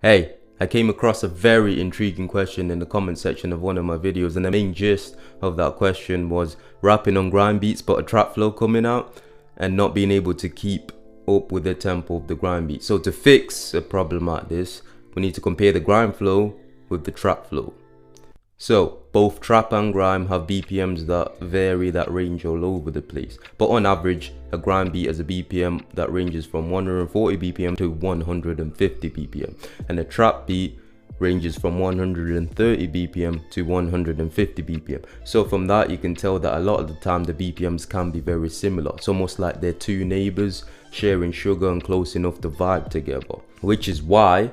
Hey, I came across a very intriguing question in the comment section of one of my videos, and the main gist of that question was rapping on grime beats but a trap flow coming out and not being able to keep up with the tempo of the grime beat. So to fix a problem like this, we need to compare the grime flow with the trap flow. So both trap and grime have BPMs that vary, that range all over the place, but on average a grime beat has a BPM that ranges from 140 BPM to 150 BPM, and a trap beat ranges from 130 BPM to 150 BPM. So from that you can tell that a lot of the time the BPMs can be very similar. It's almost like they're two neighbors sharing sugar and close enough to vibe together, which is why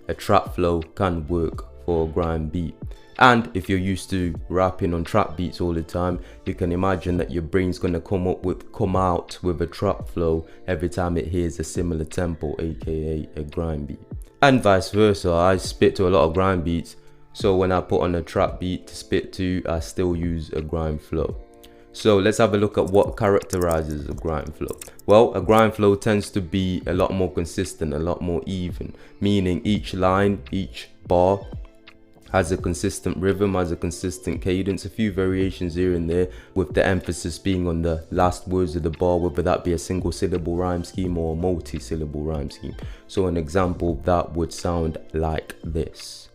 a trap flow can work for a grime beat. And if you're used to rapping on trap beats all the time, you can imagine that your brain's gonna come out with a trap flow every time it hears a similar tempo, aka a grime beat. And vice versa, I spit to a lot of grime beats, so when I put on a trap beat to spit to, I still use a grime flow. So let's have a look at what characterizes a grime flow. Well, a grime flow tends to be a lot more consistent, a lot more even, meaning each line, each bar has a consistent rhythm, has a consistent cadence, a few variations here and there, with the emphasis being on the last words of the bar, whether that be a single syllable rhyme scheme or a multi-syllable rhyme scheme. So an example of that would sound like this.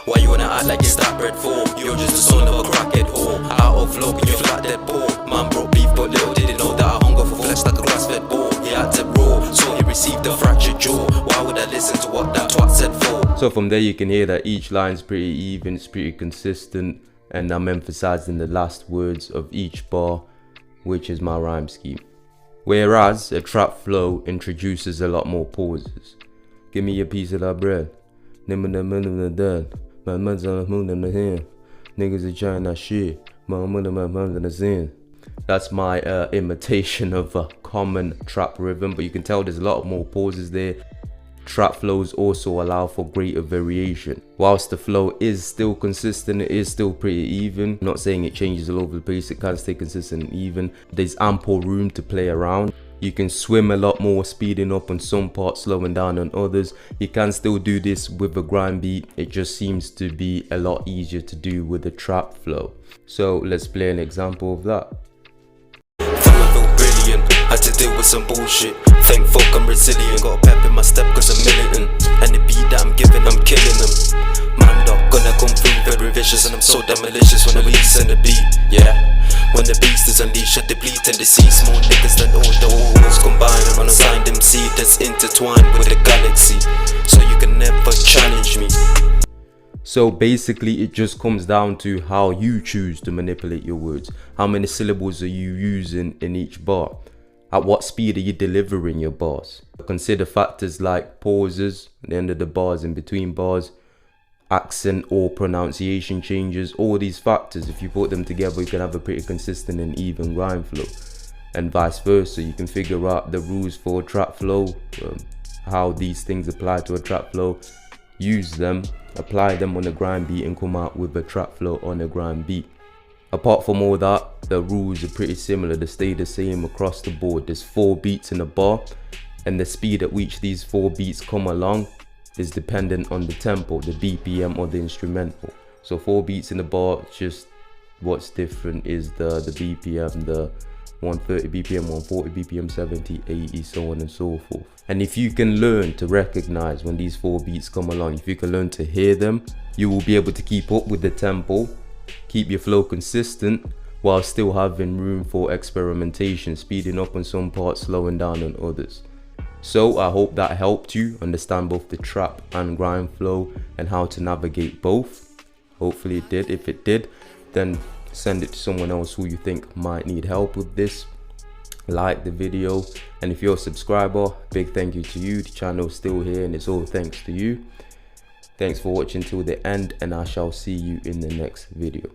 Why you wanna act like it's that bread for? You're just the son of a crackhead whore. Out of flow and you're flat dead poor. Man broke beef but little did he know that I hunger for flesh like a grass-fed boar. He had to raw, so he received a fractured jaw. Why would I listen to what that twat said for? So from there you can hear that each line's pretty even, it's pretty consistent, and I'm emphasizing the last words of each bar, which is my rhyme scheme. Whereas a trap flow introduces a lot more pauses. Give me a piece of that bread. Niggas are trying that shit. That's my imitation of a common trap rhythm, but you can tell there's a lot more pauses there. Trap flows also allow for greater variation. Whilst the flow is still consistent, it is still pretty even. I'm not saying it changes all over the place, it can stay consistent and even. There's ample room to play around. You can swim a lot more, speeding up on some parts, slowing down on others. You can still do this with a grime beat. It just seems to be a lot easier to do with a trap flow. So let's play an example of that. Had to deal with some bullshit. Thank fuck I'm resilient. Got a pep in my step cause I'm militant. And the beat that I'm giving, I'm killing them. Man dog gonna come through very vicious, and I'm so damn malicious when I release in the beat. Yeah, when the beast is unleashed, I deplete and deceive small niggas than all the hormones combined. I'm unassigned MC that's intertwined with the galaxy, so you can never challenge me. So basically it just comes down to how you choose to manipulate your words. How many syllables are you using in each bar? At what speed are you delivering your bars? Consider factors like pauses at the end of the bars, in between bars, accent or pronunciation changes. All these factors, if you put them together, you can have a pretty consistent and even grime flow. And vice versa, you can figure out the rules for a trap flow, how these things apply to a trap flow, use them, apply them on a grime beat, and come out with a trap flow on a grime beat. Apart from all that, the rules are pretty similar. They stay the same across the board. There's 4 beats in a bar, and the speed at which these 4 beats come along is dependent on the tempo, the BPM or the instrumental. So 4 beats in a bar, just what's different is the BPM, the 130 BPM, 140 BPM, 70, 80, so on and so forth. And if you can learn to recognize when these 4 beats come along, if you can learn to hear them, you will be able to keep up with the tempo, keep your flow consistent while still having room for experimentation, speeding up on some parts, slowing down on others. So I hope that helped you understand both the trap and grime flow and how to navigate both. Hopefully it did. If it did, then send it to someone else who you think might need help with this. Like the video, and if you're a subscriber, big thank you to you. The channel's still here and it's all thanks to you. Thanks for watching till the end, and I shall see you in the next video.